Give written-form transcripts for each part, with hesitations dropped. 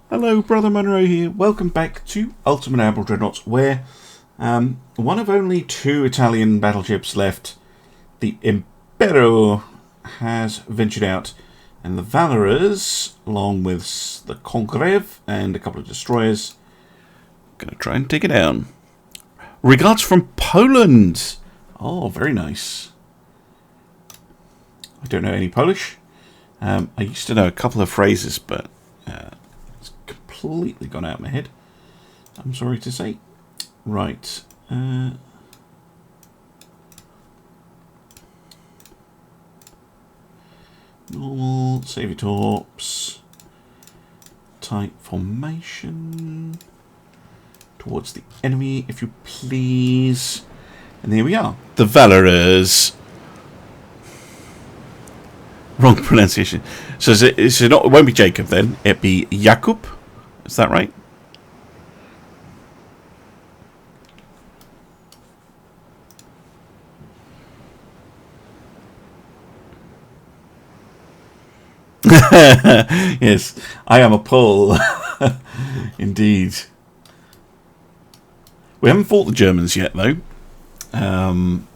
Hello, Brother Monroe here. Welcome back to Ultimate Admiral Dreadnoughts, where one of only two Italian battleships left, the Impero, has ventured out, and the Valorers, along with the Konkarev and a couple of destroyers, are going to try and take it down. Regards from Poland. Oh, very nice. I don't know any Polish. I used to know a couple of phrases, but it's completely gone out of my head, I'm sorry to say. Right. Normal, save your torps. Tight formation. Towards the enemy, if you please. And here we are. The Valorers. Wrong pronunciation. So it won't be Jacob then. It'll be Jakub. Is that right? Yes, I am a Pole. Indeed. We haven't fought the Germans yet, though. Haven't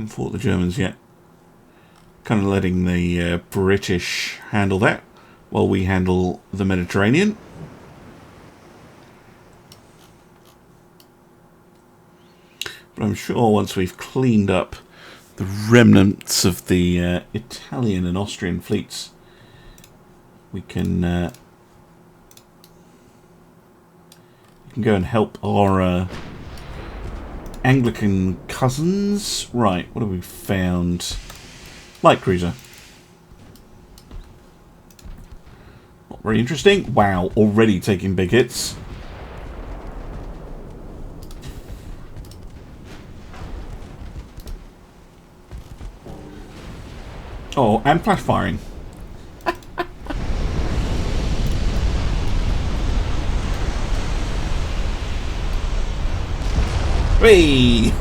fought the Germans yet. Kind of letting the British handle that while we handle the Mediterranean. But I'm sure once we've cleaned up the remnants of the Italian and Austrian fleets, we can go and help our Anglican cousins. Right, what have we found? Light cruiser. Not very interesting. Wow, already taking big hits. Oh, and flash firing. Hey!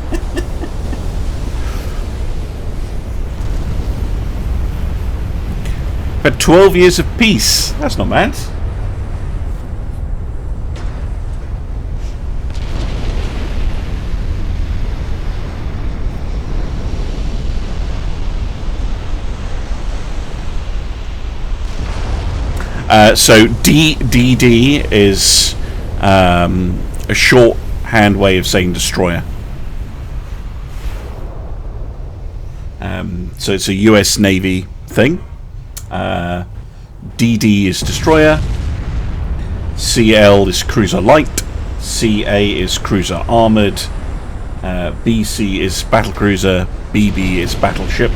But 12 years of peace. That's not bad. So DDD is a shorthand way of saying destroyer. So it's a US Navy thing. DD is destroyer. CL is cruiser light. CA is cruiser armored. BC is battle cruiser. BB is battleship.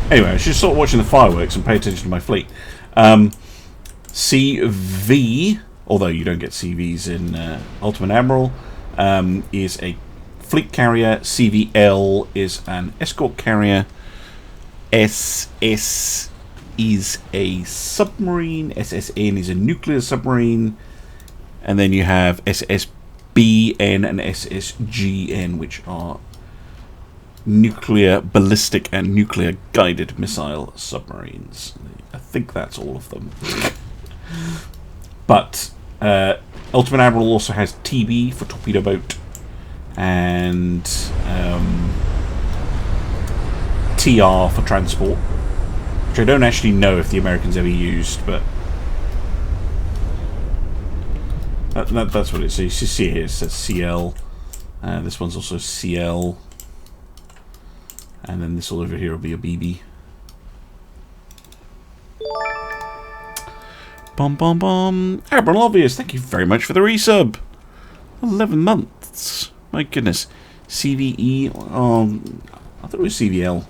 Anyway, I was just sort of watching the fireworks and pay attention to my fleet. CV, although you don't get CVs in Ultimate Admiral, is a fleet carrier. CVL is an escort carrier. SS is a submarine. SSN is a nuclear submarine. And then you have SSBN and SSGN, which are nuclear, ballistic, and nuclear guided missile submarines. I think that's all of them. But Ultimate Admiral also has TB for torpedo boat and TR for transport, which I don't actually know if the Americans ever used, but that's what it says. You see here it says CL. This one's also CL. And then this all over here will be a BB. Bum. Admiral Obvious, thank you very much for the resub. 11 months. My goodness. CVE. I thought it was CVL.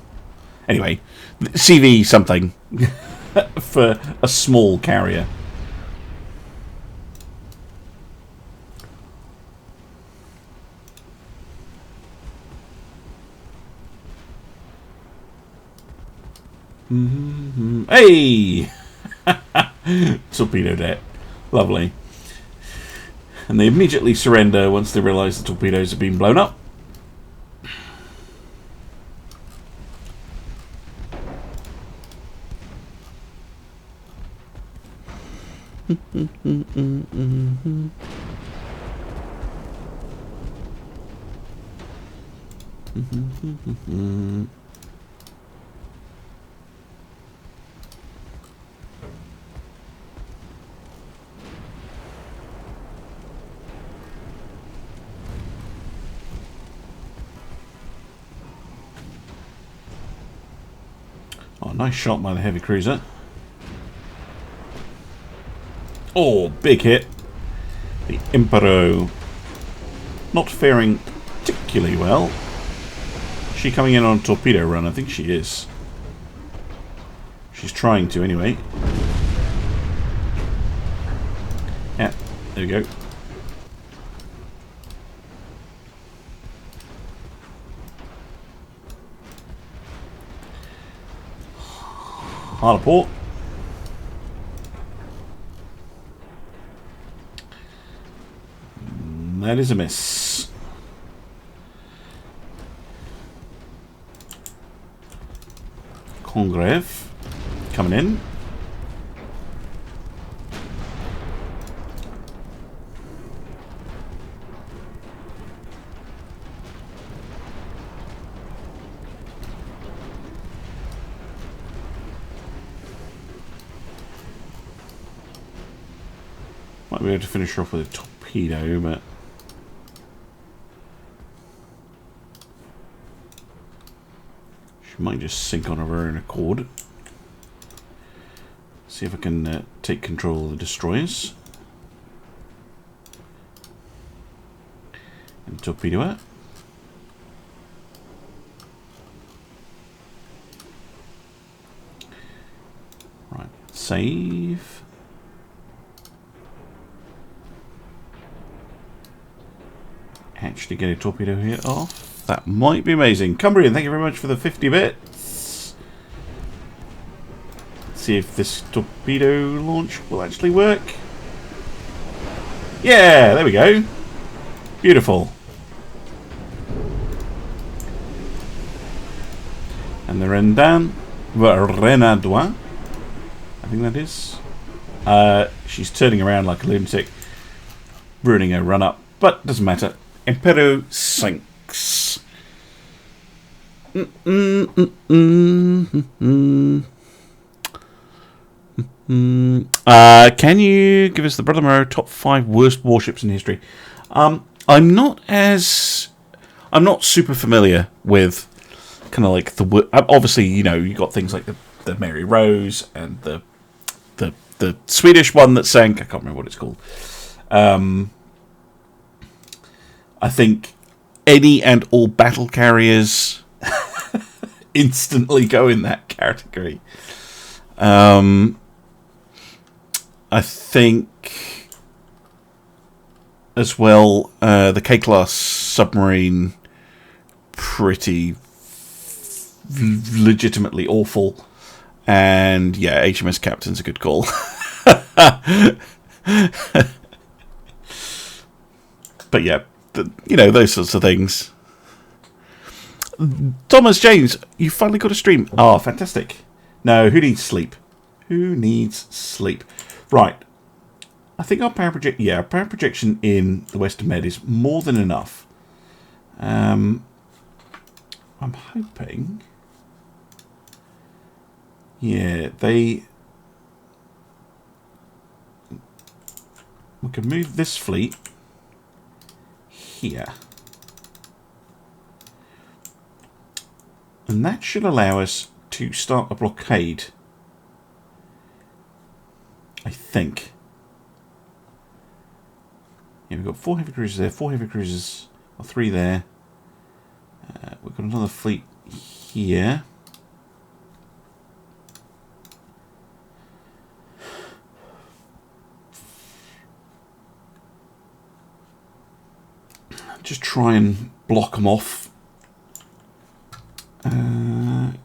Anyway, CV something for a small carrier. Hey! Torpedo deck. Lovely. And they immediately surrender once they realise the torpedoes have been blown up. Oh, nice shot by the heavy cruiser. Oh, big hit. The Impero. Not faring particularly well. Is she coming in on a torpedo run? I think she is. She's trying to anyway. Yeah, there we go. Hard port. That is a miss. Congreve coming in. Might be able to finish her off with a torpedo, but she might just sink on her own accord. See if I can take control of the destroyers and torpedo it. Right, save. Actually get a torpedo hit off. That might be amazing. Cumbrian, thank you very much for the 50 bits. Let's see if this torpedo launch will actually work. Yeah, there we go. Beautiful. And the Renadois, I think that is. She's turning around like a lunatic, ruining her run up, but doesn't matter. Impero sinks. Can you give us the Brother Murrow top 5 worst warships in history? I'm not super familiar with kind of like the. Obviously, you know, you got things like the Mary Rose and the Swedish one that sank. I can't remember what it's called. I think any and all battle carriers instantly go in that category. I think as well the K-class submarine, pretty legitimately awful. And yeah, HMS Captain's a good call. But yeah, you know, those sorts of things. Thomas James, you finally got a stream. Oh, fantastic. No, who needs sleep? Who needs sleep? Right. I think our power projection in the Western Med is more than enough. I'm hoping. Yeah, we can move this fleet here. And that should allow us to start a blockade. I think. Yeah, we've got 4 heavy cruisers there, 4 heavy cruisers, or 3 there. We've got another fleet here. Just try and block them off. Come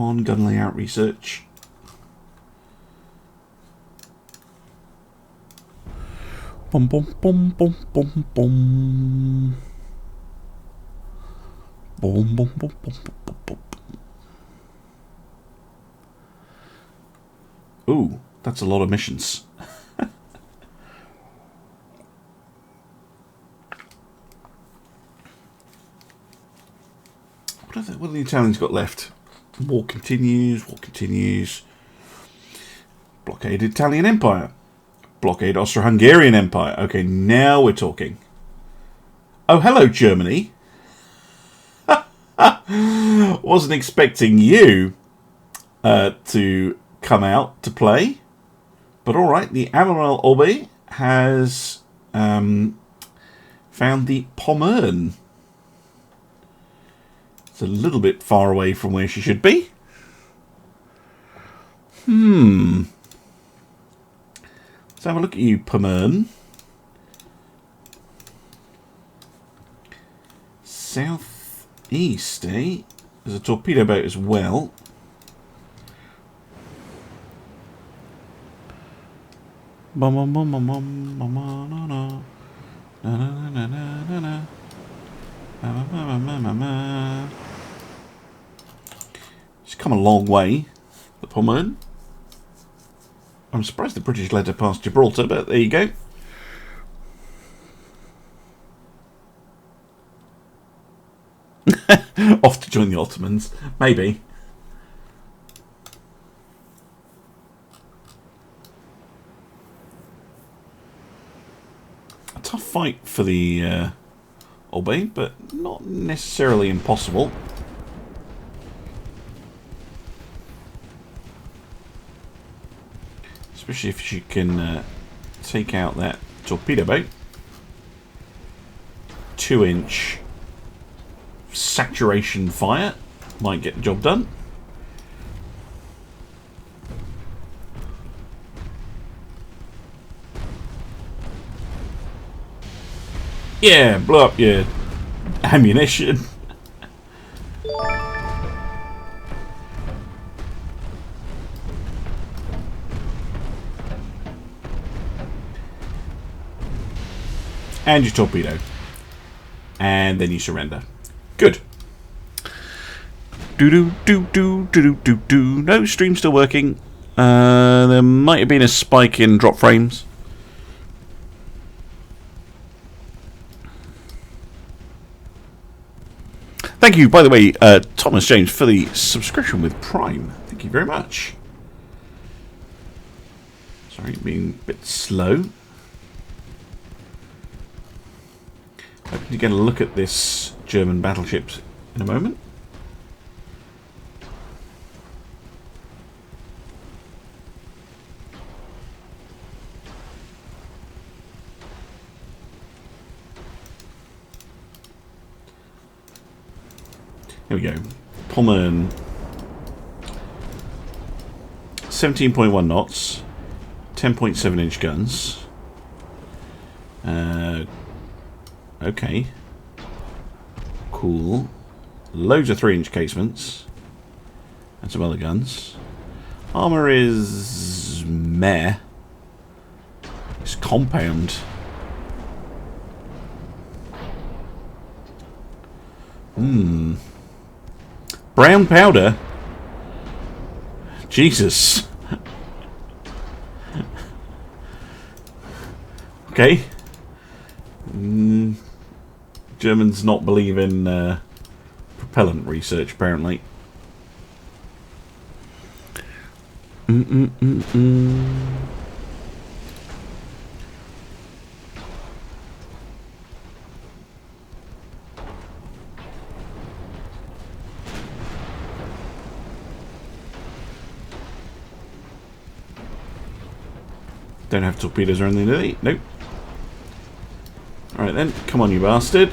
on, gun layout research. Boom, boom, boom, boom, boom, boom. Boom, boom, boom, boom, boom, boom. Ooh, that's a lot of missions. What have the Italians got left? War continues, war continues. Blockade Italian Empire. Blockade Austro-Hungarian Empire. Okay, now we're talking. Oh, hello, Germany. Wasn't expecting you to come out to play. But alright, the Admiral Obi has found the Pommern. It's a little bit far away from where she should be. Let's have a look at you, Pommern. Southeast, eh? There's a torpedo boat as well. She's come a long way, the Pommern. I'm surprised the British let her past Gibraltar, but there you go. Off to join the Ottomans, maybe. A tough fight for the Obi, but not necessarily impossible. Especially if she can take out that torpedo boat. 2-inch saturation fire might get the job done. Yeah, blow up your ammunition. And your torpedo. And then you surrender. Good. Do. No, stream's still working. There might have been a spike in drop frames. Thank you, by the way, Thomas James, for the subscription with Prime. Thank you very much. Sorry, being a bit slow. Hoping to get a look at this German battleship in a moment. Here we go. Pommern. 17.1 knots. 10.7-inch guns. Okay. Cool. Loads of 3-inch casements. And some other guns. Armour is meh. It's compound. Brown powder? Jesus. Okay. Germans not believe in propellant research, apparently. Don't have torpedoes or anything, do they? Nope. Alright then, come on you bastard.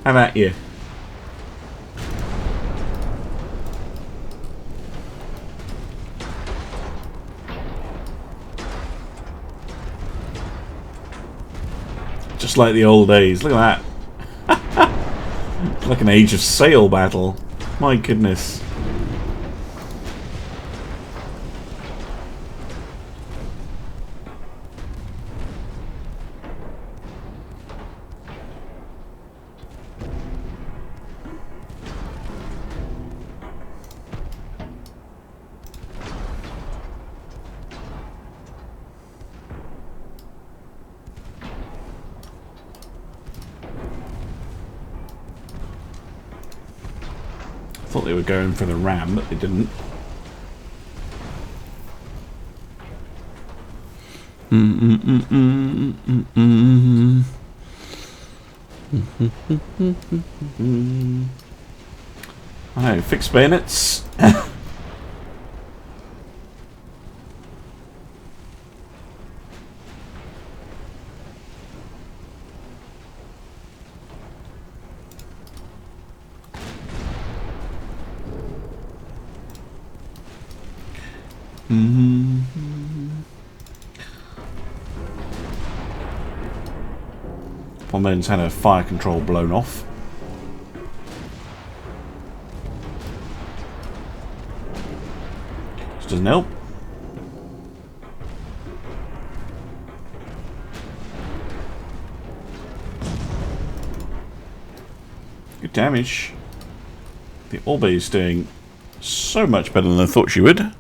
How about you? Just like the old days. Look at that. It's like an Age of Sail battle. My goodness. Thought they were going for the ram, but they didn't. I know, fixed bayonets. Woman's had her fire control blown off. This doesn't help. Good damage. The Orbe is doing so much better than I thought she would.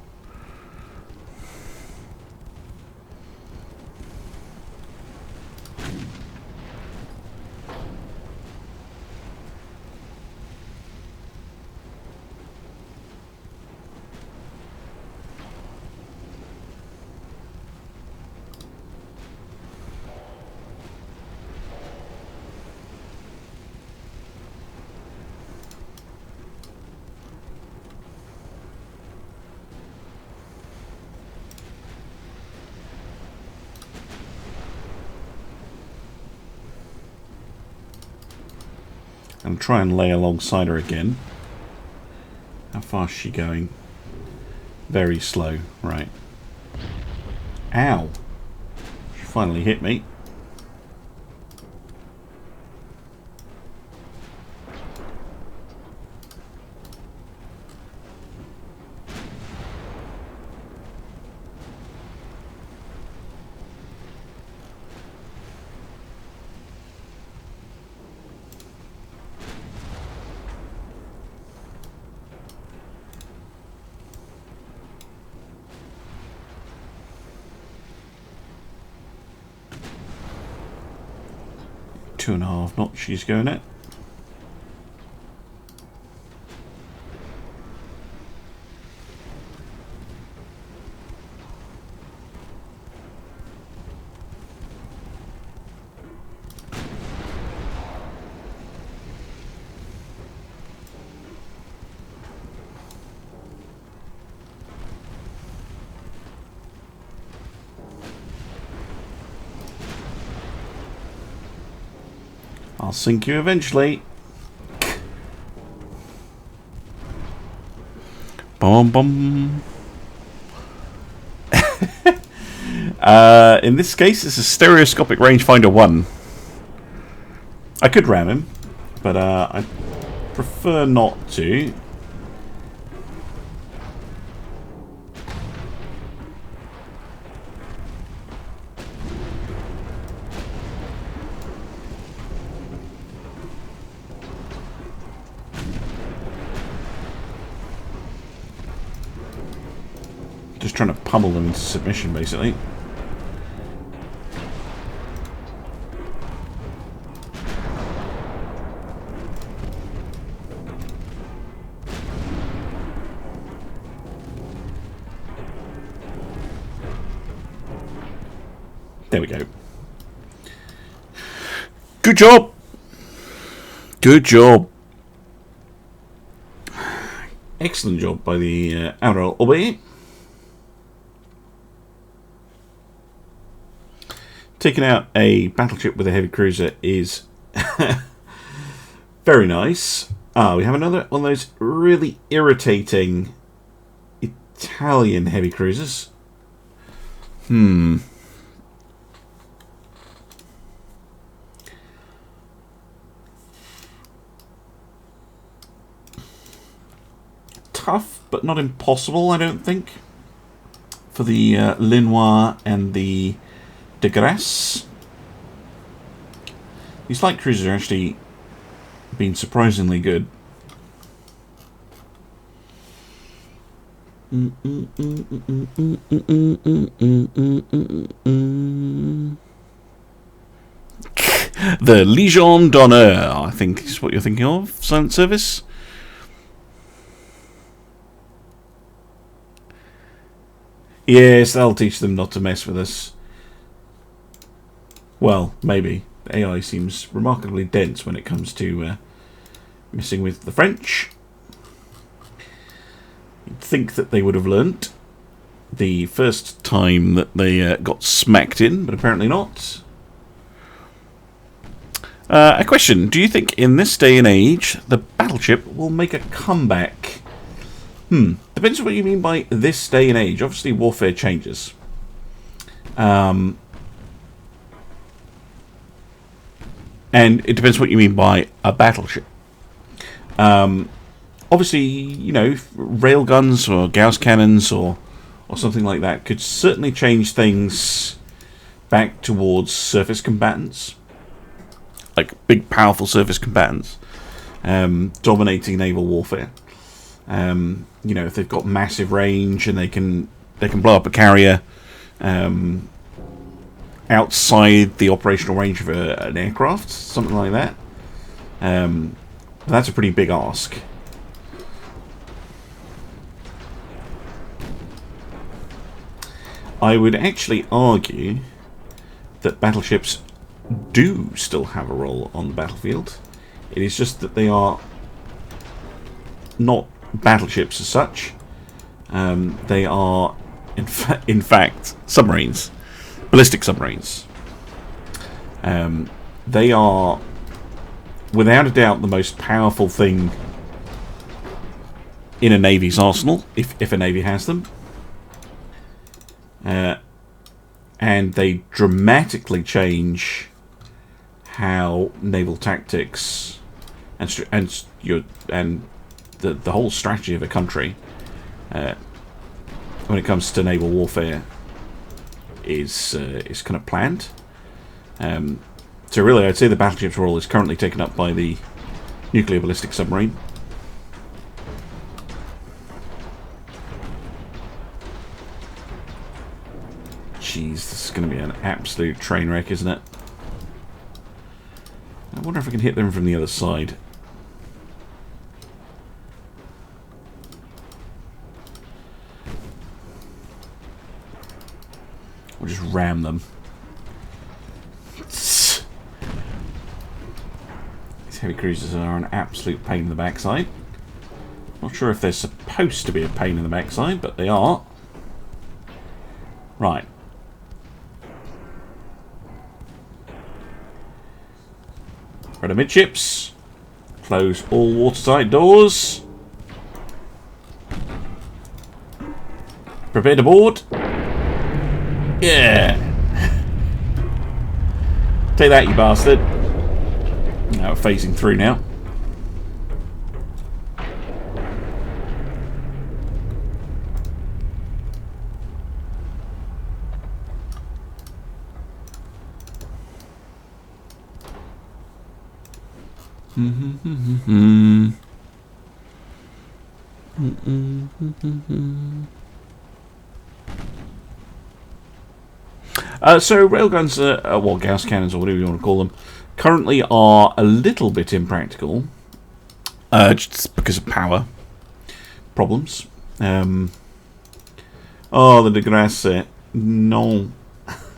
And try and lay alongside her again. How fast is she going? Very slow, right. Ow! She finally hit me. Two and a half knots she's going at. I'll sink you eventually. Bum bum. In this case, it's a stereoscopic rangefinder 1. I could ram him, but I prefer not to. Just trying to pummel them into submission, basically. There we go. Good job! Good job! Excellent job by the Outer Orbe. Taking out a battleship with a heavy cruiser is very nice. Ah, we have another one of those really irritating Italian heavy cruisers. Tough, but not impossible, I don't think. For the Linois and the de Grasse. These light cruisers are actually been surprisingly good. The Legion d'Honneur, I think is what you're thinking of. Silent Service. Yes, that'll teach them not to mess with us. Well, maybe. AI seems remarkably dense when it comes to messing with the French. You'd think that they would have learnt the first time that they got smacked in, but apparently not. A question. Do you think in this day and age the battleship will make a comeback? Depends on what you mean by this day and age. Obviously warfare changes. And it depends what you mean by a battleship. Obviously, you know, railguns or Gauss cannons or something like that could certainly change things back towards surface combatants. Like big, powerful surface combatants dominating naval warfare. You know, if they've got massive range and they can blow up a carrier outside the operational range of an aircraft, something like that. That's a pretty big ask. I would actually argue that battleships do still have a role on the battlefield. It is just that they are not battleships as such. They are, in fact, submarines. Ballistic submarines. They are, without a doubt, the most powerful thing in a navy's arsenal, if a navy has them. And they dramatically change how naval tactics and the whole strategy of a country when it comes to naval warfare is kind of planned. So really, I'd say the battleship's role is currently taken up by the nuclear ballistic submarine. Jeez, this is going to be an absolute train wreck, isn't it? I wonder if I can hit them from the other side. Or just ram them. These heavy cruisers are an absolute pain in the backside. Not sure if they're supposed to be a pain in the backside, but they are. Right. Right amidships. Close all watertight doors. Prepare to board. Yeah. Take that, you bastard. Now we're phasing through now. So railguns, well, Gauss cannons or whatever you want to call them, currently are a little bit impractical, just because of power problems. Oh, the de Grasse. No.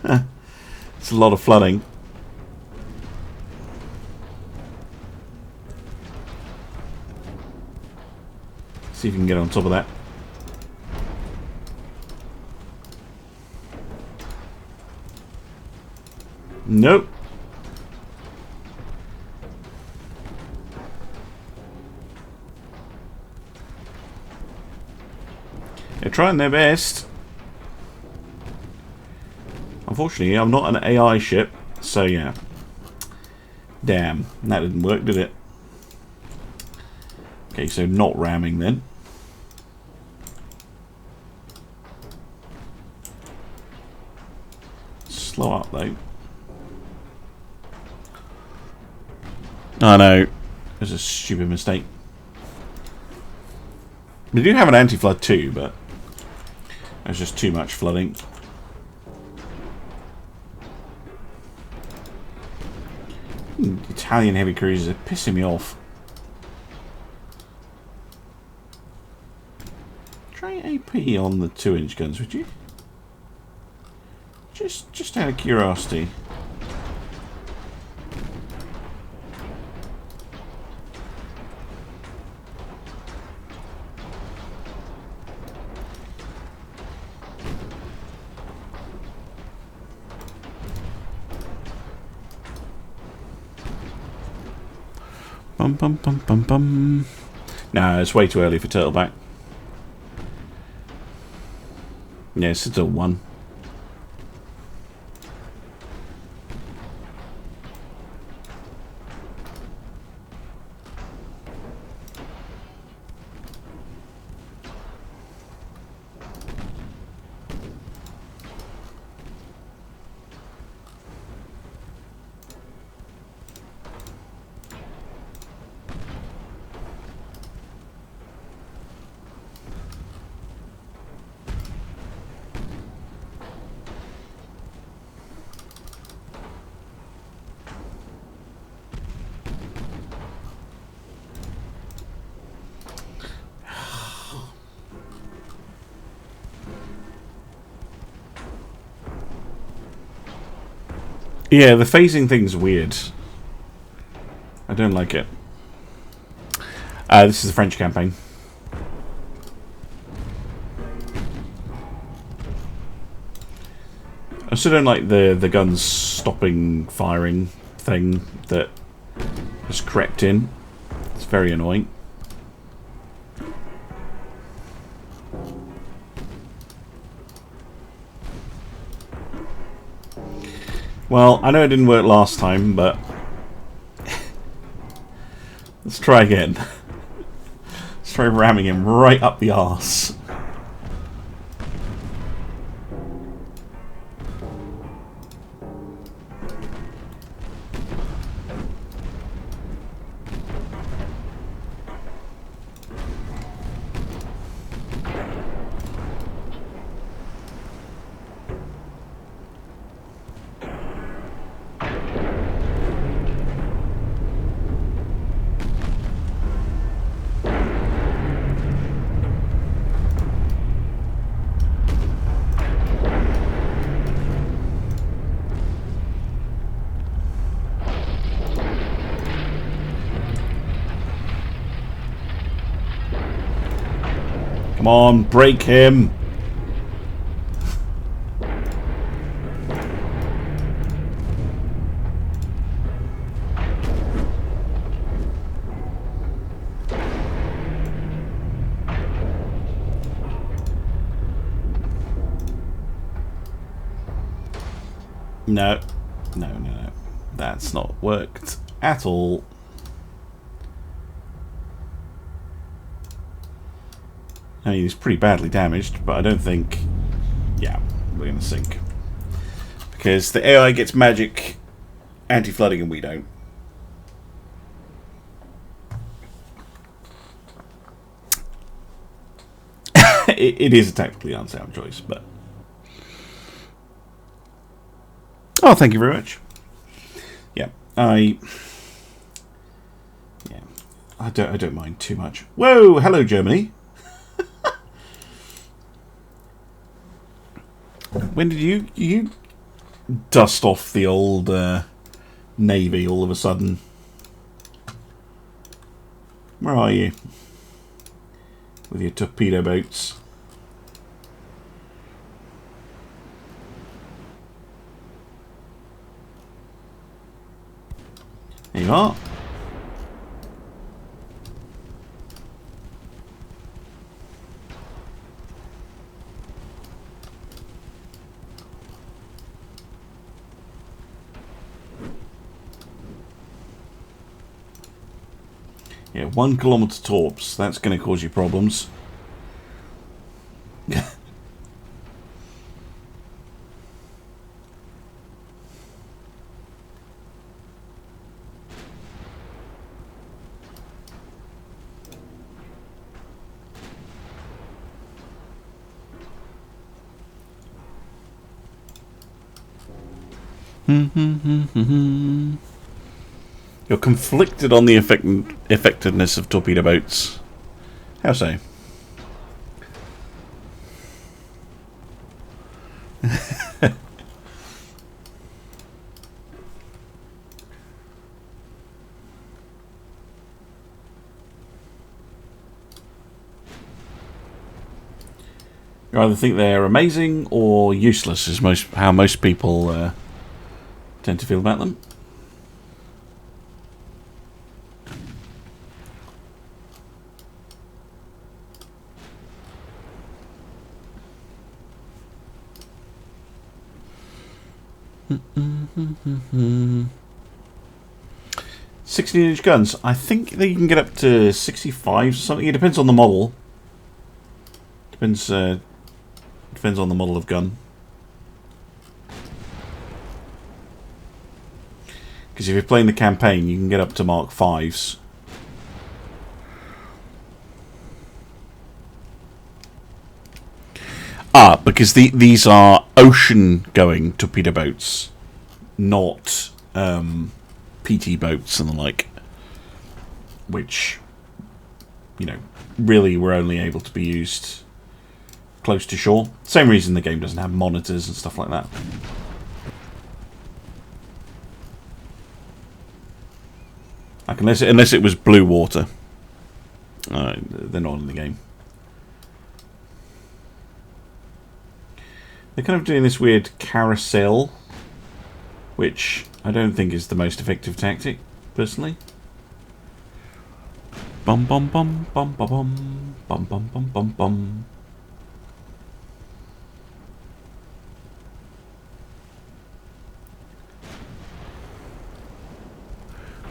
It's a lot of flooding. See if you can get on top of that. Nope. They're trying their best. Unfortunately, I'm not an AI ship, so yeah. Damn, that didn't work, did it? Okay, so not ramming then. Slow up though. Oh no, it was a stupid mistake. We do have an anti-flood too, but there's just too much flooding. Italian heavy cruisers are pissing me off. Try AP on the 2-inch guns, would you? Just out of curiosity. Bum bum bum bum bum. No, it's way too early for turtleback. Yeah, it's still 1. Yeah, the phasing thing's weird. I don't like it. This is the French campaign. I also don't like the guns stopping firing thing that has crept in. It's very annoying. Well, I know it didn't work last time, but let's try again. Let's try ramming him right up the arse. Come on, break him! No. No. That's not worked at all. I mean, he's pretty badly damaged, but I don't think... Yeah, we're going to sink. Because the AI gets magic anti-flooding and we don't. It is a tactically unsound choice, but... Oh, thank you very much. Yeah, I don't mind too much. Whoa, hello Germany. When did you dust off the old navy all of a sudden? Where are you? With your torpedo boats. There you are. Yeah, 1 kilometer torps. That's going to cause you problems. You're conflicted on the effectiveness of torpedo boats. How so? You either think they're amazing or useless, is how most people tend to feel about them. Mm-hmm. 16-inch guns. I think that you can get up to 65 or something. It depends on the model. Depends on the model of gun. Because if you're playing the campaign, you can get up to Mark 5s. Because these are ocean-going torpedo boats, not PT boats and the like, which, you know, really were only able to be used close to shore. Same reason the game doesn't have monitors and stuff like that. Like unless it was blue water, they're not in the game. They're kind of doing this weird carousel, which I don't think is the most effective tactic, personally. Bum bum bum bum bum bum bum bum bum bum bum.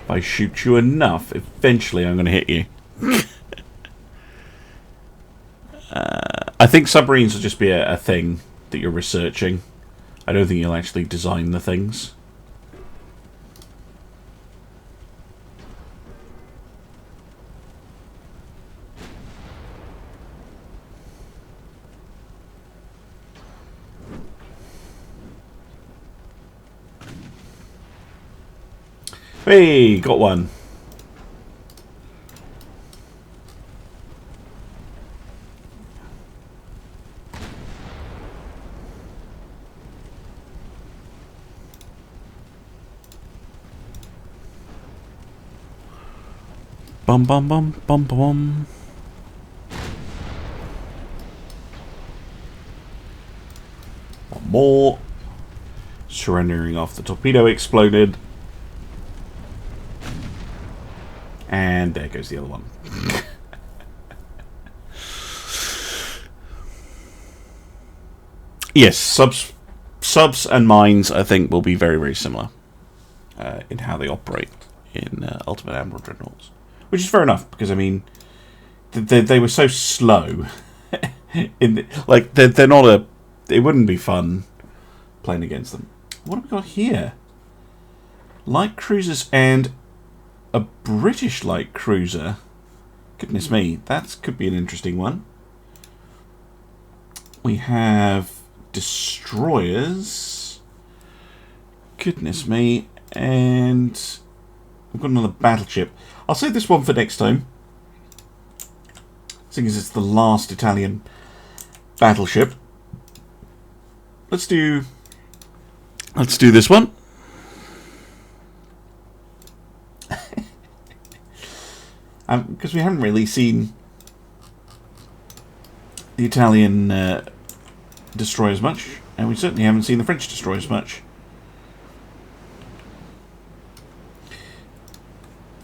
If I shoot you enough, eventually I'm going to hit you. I think submarines will just be a thing that you're researching. I don't think you'll actually design the things. Hey, got one. Bum bum bum bum bum. One more. Surrendering off the torpedo exploded. And there goes the other one. Yes, subs and mines, I think, will be very, very similar in how they operate in Ultimate Admiral Dreadnoughts. Which is fair enough, because, I mean, they were so slow. They're not a... It wouldn't be fun playing against them. What have we got here? Light cruisers and a British light cruiser. Goodness me, that could be an interesting one. We have destroyers. Goodness me. And we've got another battleship. I'll save this one for next time, seeing as it's the last Italian battleship. Let's do this one. Because we haven't really seen the Italian destroyers much, and we certainly haven't seen the French destroyers much.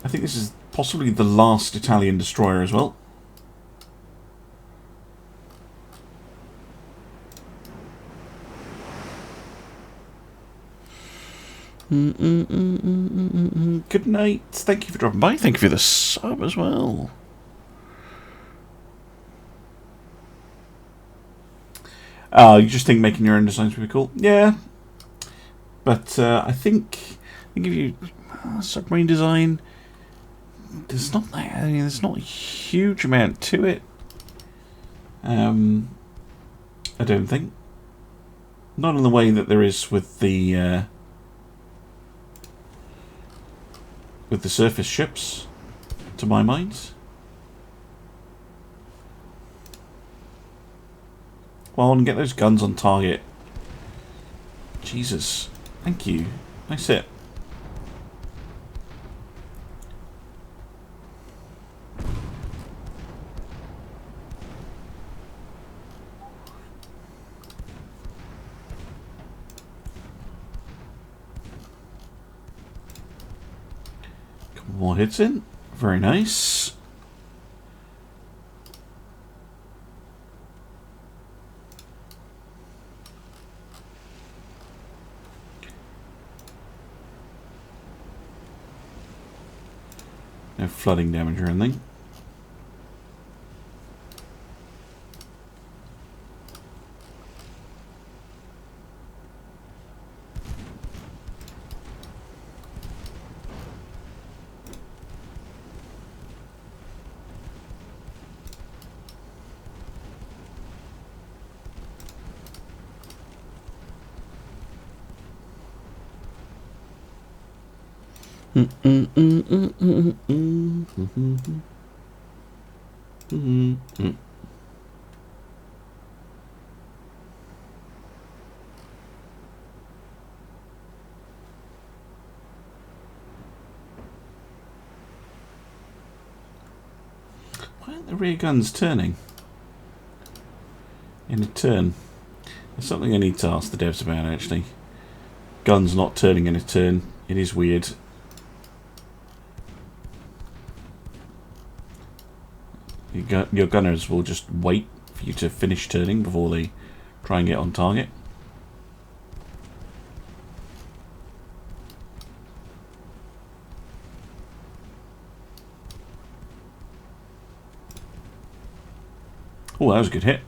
I think this is possibly the last Italian destroyer as well. Good night. Thank you for dropping by. Thank you for the sub as well. You just think making your own designs would be cool? Yeah. But I think if you submarine design, there's not a huge amount to it. I don't think. Not in the way that there is with the surface ships, to my mind. Well, and get those guns on target. Jesus. Thank you. Nice hit. More hits in. Very nice. No flooding damage or anything. Why aren't the rear guns turning in a turn? There's something I need to ask the devs about, actually. Guns not turning in a turn. It is weird. Your gunners will just wait for you to finish turning before they try and get on target. Oh, that was a good hit.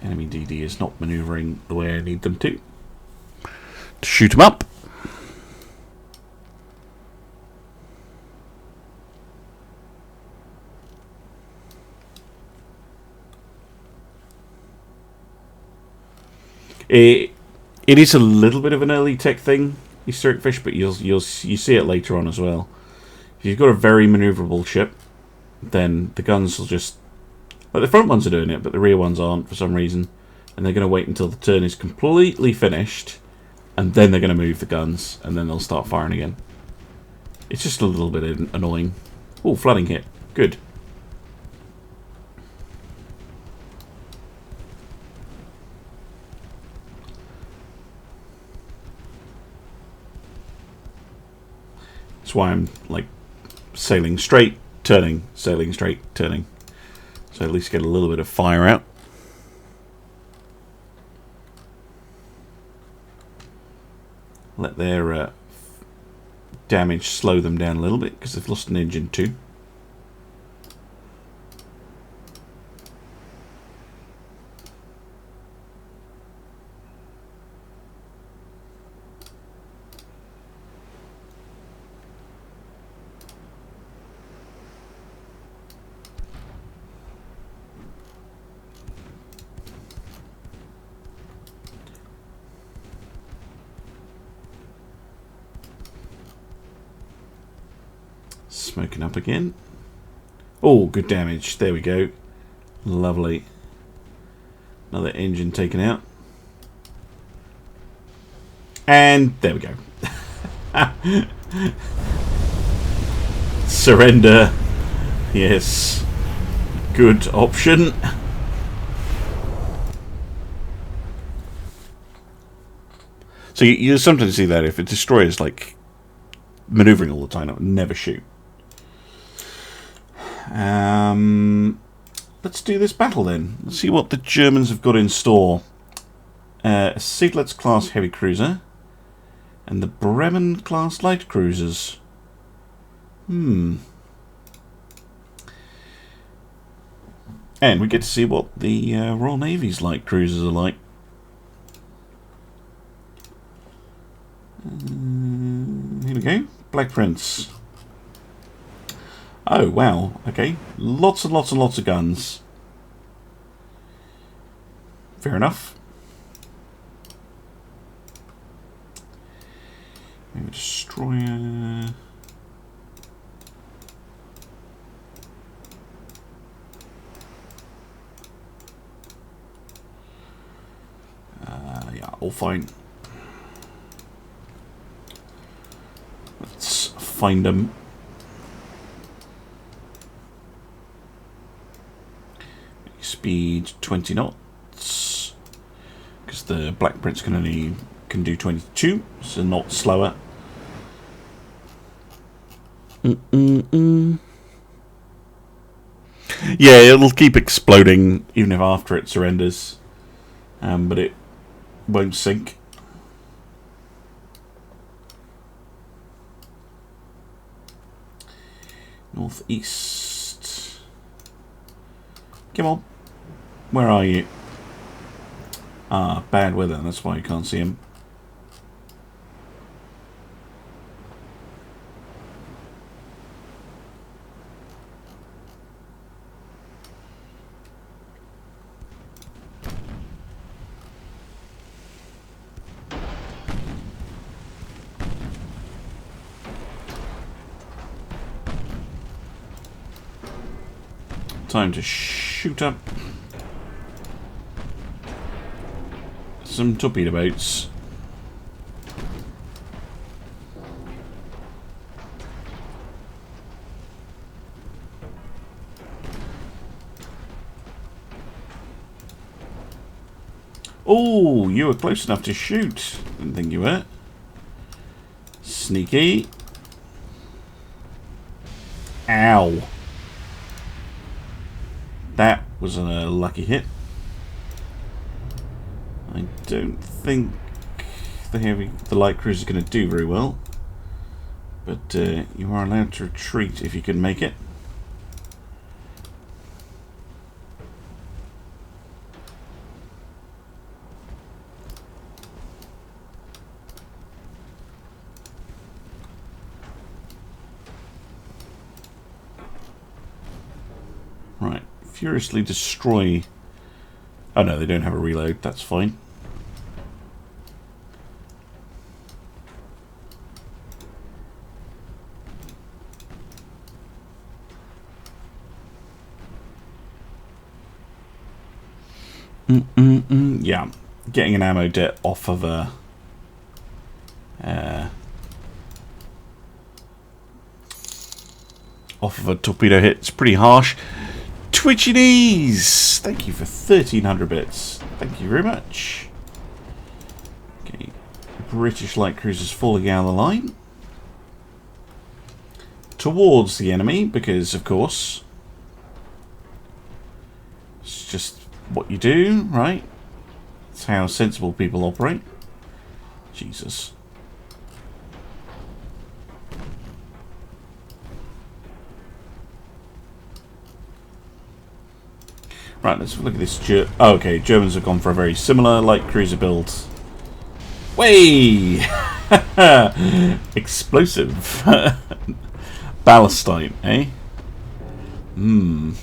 Enemy DD is not manoeuvring the way I need them to shoot them up. It is a little bit of an early tech thing, Easter egg fish, but you see it later on as well. If you've got a very manoeuvrable ship, then the guns will just... Like the front ones are doing it, but the rear ones aren't for some reason. And they're going to wait until the turn is completely finished, and then they're going to move the guns, and then they'll start firing again. It's just a little bit annoying. Oh, flooding hit. Good. That's why I'm, like, sailing straight, turning, sailing straight, turning. So at least get a little bit of fire out. Let their damage slow them down a little bit because they've lost an engine too. Smoking up again. Oh, good damage. There we go. Lovely. Another engine taken out. And there we go. Surrender. Yes. Good option. So you sometimes see that if a destroyer is like maneuvering all the time, it would never shoot. Let's do this battle then. Let's see what the Germans have got in store. A Seedlitz class heavy cruiser and the Bremen class light cruisers. And we get to see what the Royal Navy's light cruisers are like. Here we go. Black Prince. Oh, wow. Okay. Lots and lots and lots of guns. Fair enough. Maybe destroyer. Yeah, all fine. Let's find them. Speed 20 knots, because the Black Prince can can do 22, so not slower. Yeah, it'll keep exploding even if after it surrenders, but it won't sink. Northeast. Come on. Where are you? Ah, bad weather, that's why you can't see him. Time to shoot up some torpedo boats. Oh, you were close enough to shoot. Didn't think you were. Sneaky. Ow. That was a lucky hit. I don't think the light cruiser is going to do very well, but you are allowed to retreat if you can make it. Right. Furiously destroy. Oh no, they don't have a reload. That's fine. Yeah, getting an ammo debt off of a torpedo hit is pretty harsh. Twitchy knees! Thank you for 1,300 bits. Thank you very much. Okay, British light cruisers falling out of the line towards the enemy because, of course, it's just what you do, right? It's how sensible people operate. Jesus. Right, let's look at this. Oh, okay, Germans have gone for a very similar light cruiser build. Way! Explosive. Ballastite, eh? Hmm.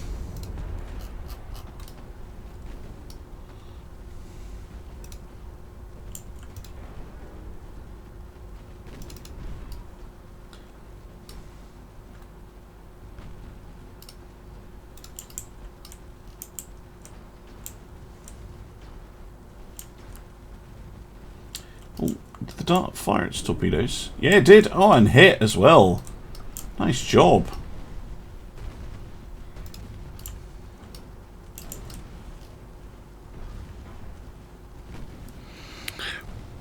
Oh, did the Darth fire its torpedoes? Yeah, it did. Oh, and hit as well. Nice job.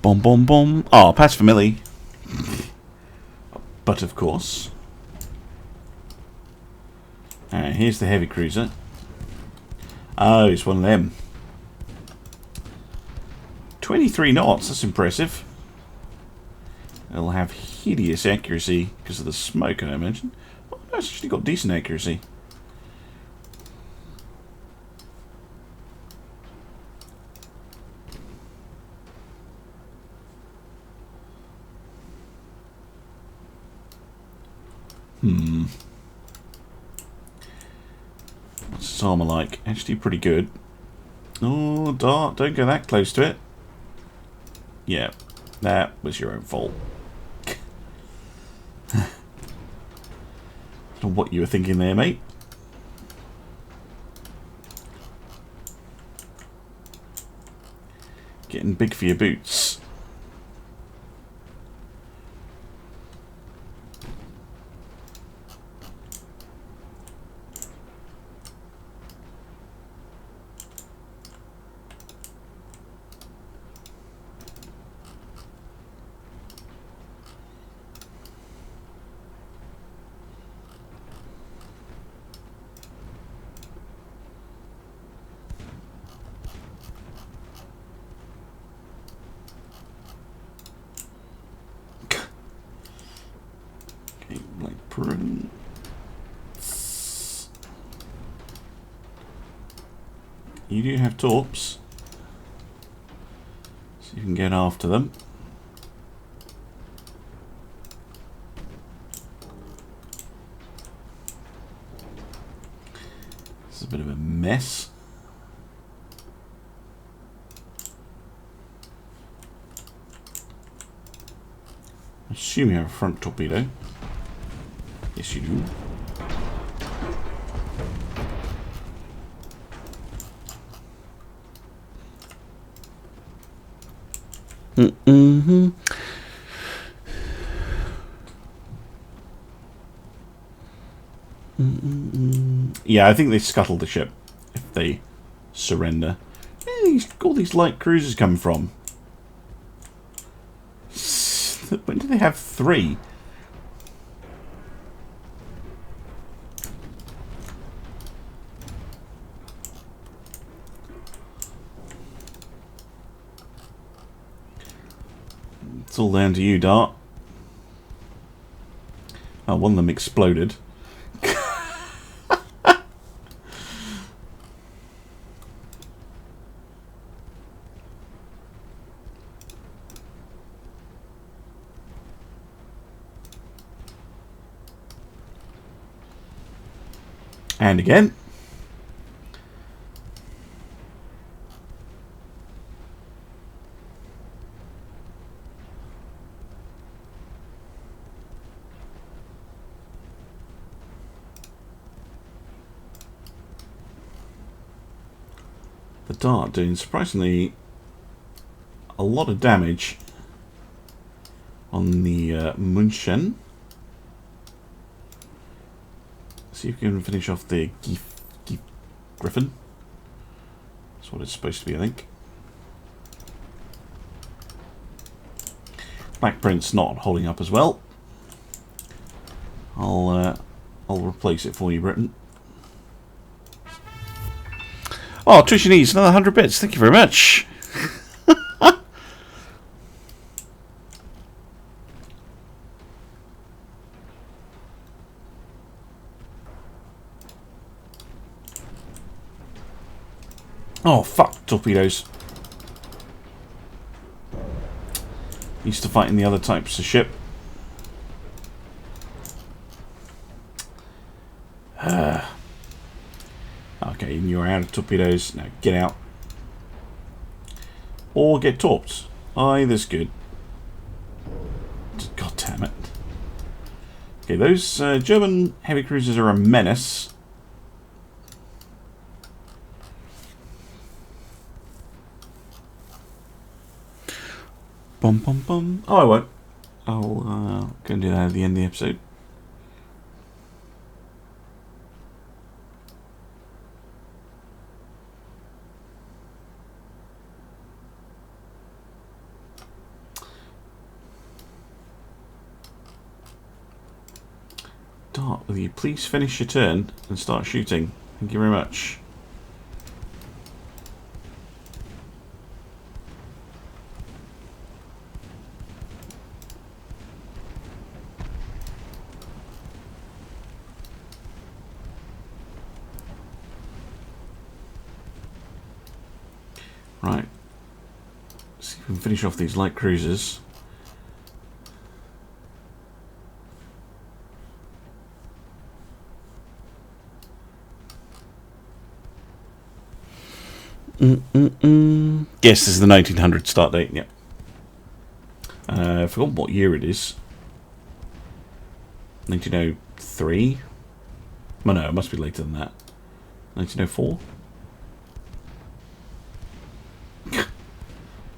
Bomb, bomb, bomb. Oh, pass for Millie. But of course. Here's the heavy cruiser. Oh, it's one of them. 23 knots, that's impressive. It'll have hideous accuracy because of the smoke, I imagine. Well, no, it's actually got decent accuracy. What's its armor like? Actually pretty good. Oh, Dart, don't go that close to it. Yeah, that was your own fault. I don't know what you were thinking there, mate. Getting big for your boots. you do have torps. So you can get after them. This is a bit of a mess. I assume you have a front torpedo. Yes, you do. Yeah, I think they scuttle the ship if they surrender. Where do all these light cruisers come from? When do they have 3? It's all down to you, Dart. Oh, one of them exploded. And again. The Dart doing surprisingly a lot of damage on the Munchen. See if we can finish off the Griffin. That's what it's supposed to be, I think. Black Print's not holding up as well. I'll replace it for you, Britain. Oh, Tricia needs another 100 bits. Thank you very much. Oh, fuck, torpedoes. Used to fighting the other types of ship. Okay, and you're out of torpedoes. Now get out. Or get torped. Either's good. God damn it. Okay, those German heavy cruisers are a menace. Bum bum bum. Oh, I won't. I'll go and do that at the end of the episode. Dart, will you please finish your turn and start shooting? Thank you very much. Right. See if we can finish off these light cruisers. Yes, this is the 1900 start date, yeah. I forgot what year it is. 1903? Well, no, it must be later than that. 1904?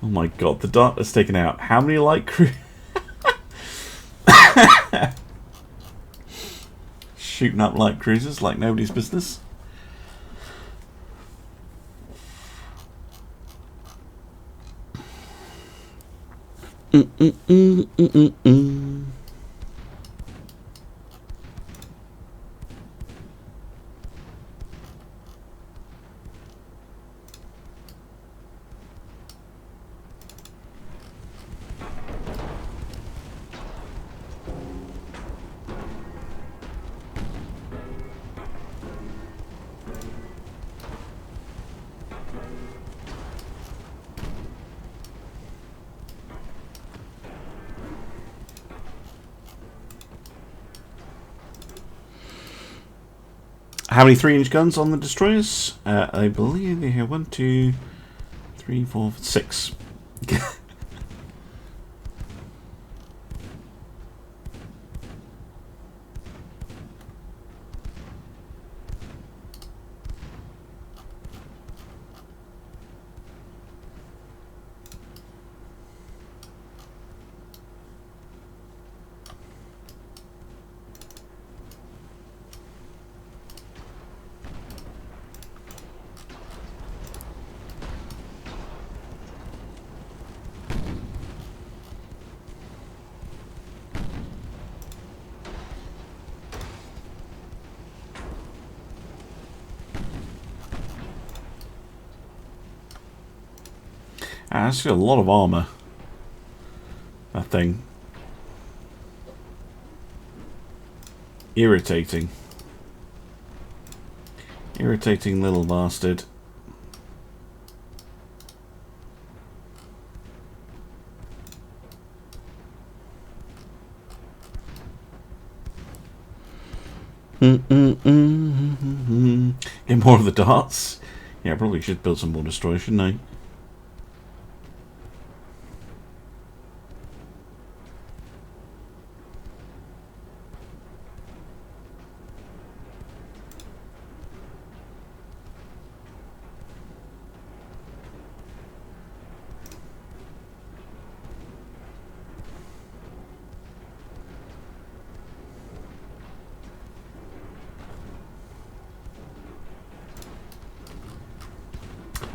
Oh my god, the Dart has taken out how many light crew? Shooting up light cruisers like nobody's business. How many 3-inch guns on the destroyers? I believe they have 1, 2, 3, 4, 6. That's got a lot of armour. That thing. Irritating. Irritating little bastard. Get more of the darts. Yeah, I probably should build some more destroyers, shouldn't I?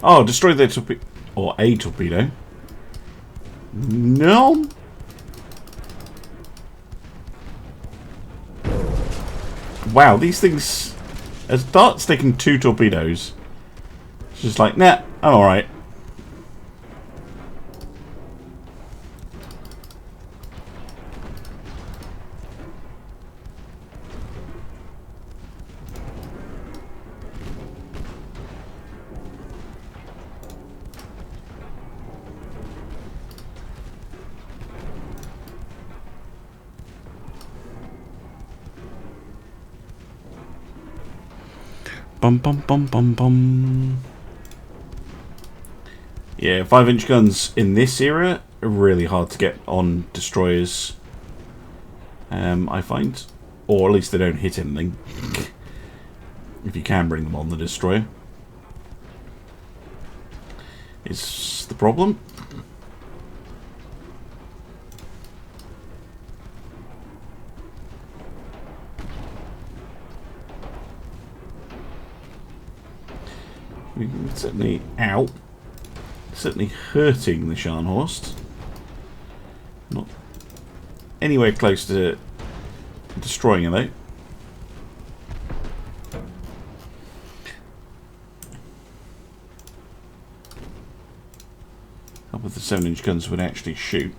Oh, destroy their torpedo. Or a torpedo. No. Wow, these things... As Dart's taken 2 torpedoes. It's just like, nah, I'm alright. Bum bum bum bum bum. Yeah, 5-inch guns in this era are really hard to get on destroyers. I find, or at least they don't hit anything. If you can bring them on the destroyer, is the problem. Certainly out. Certainly hurting the Scharnhorst. Not anywhere close to destroying it though. A couple of the 7-inch guns would actually shoot.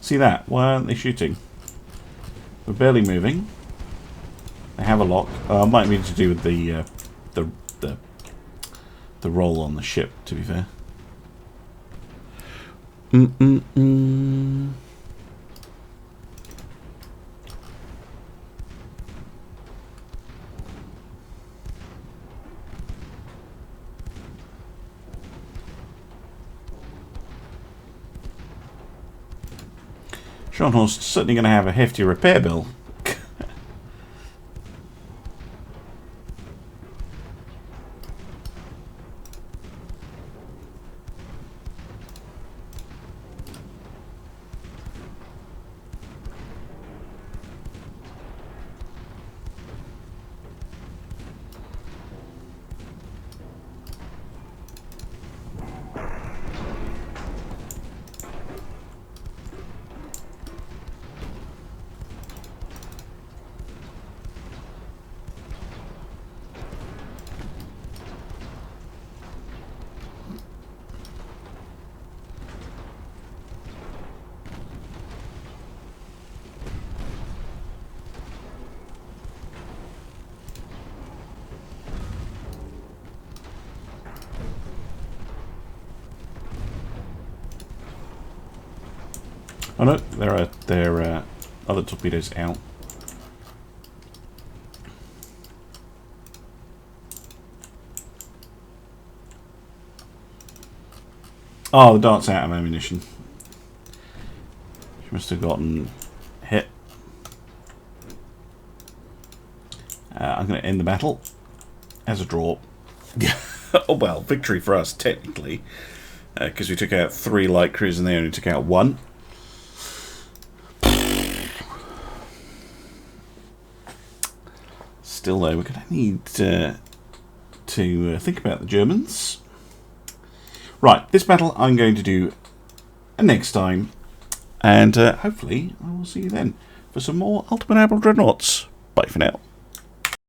See that? Why aren't they shooting? We're barely moving. They have a lock. Might be to do with the roll on the ship. To be fair. Scharnhorst's certainly going to have a hefty repair bill. Oh no, there are other torpedoes out. Oh, the Dart's out of ammunition. She must have gotten hit. I'm going to end the battle as a draw. Oh well, victory for us, technically. Because we took out 3 light crews and they only took out 1. Still though, we're going to need to think about the Germans. Right, this battle I'm going to do next time, and hopefully I will see you then for some more Ultimate Admiral Dreadnoughts. Bye for now.